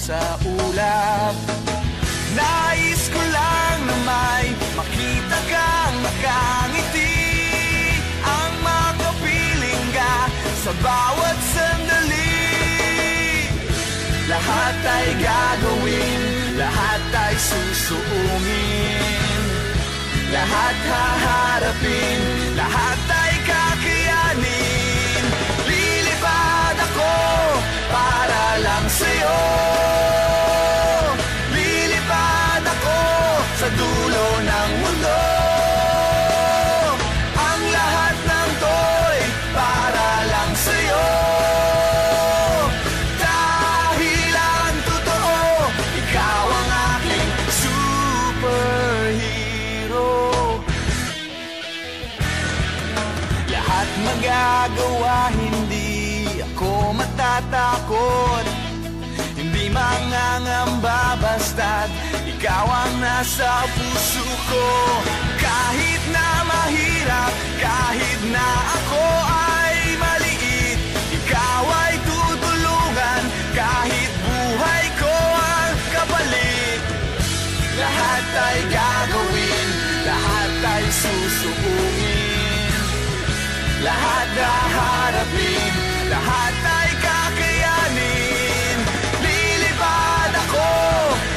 sa ulap. Nais ko lang na may makita kang nakangiti, ang makapiling ka sa bawat sandali. Lahat ay gagawin, lahat ay susuungin, lahat haharapin, lahat ay kakayanin. Lilipad ako para lang sa'yo, lilipad ako sa dulo ng mundo. Ang lahat ng to'y para lang sa'yo, dahil ang totoo, ikaw ang aking superhero. Lahat magagawa, hindi ako matatakot, hindi mangangamba basta't ikaw ang nasa puso ko. Kahit na mahirap, kahit na ako ay maliit, ikaw ay tutulungan, kahit buhay ko ang kapalit. Lahat ay gagawin, lahat ay susuungin, lahat haharapin, lahat ay kakayanin. Lilipad ako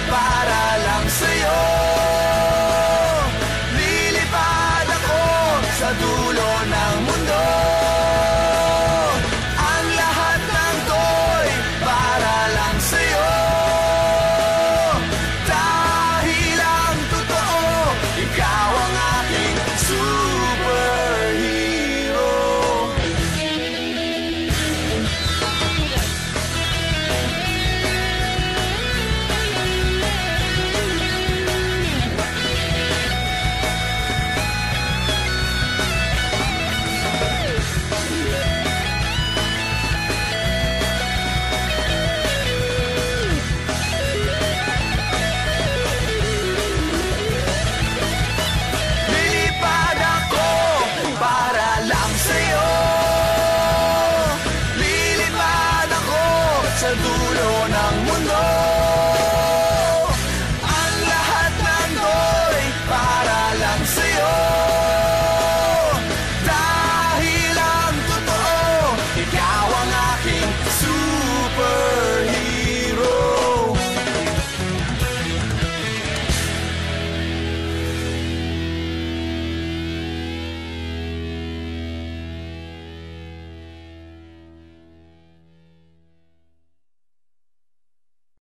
para lang sa'yo, lilipad ako sa dulo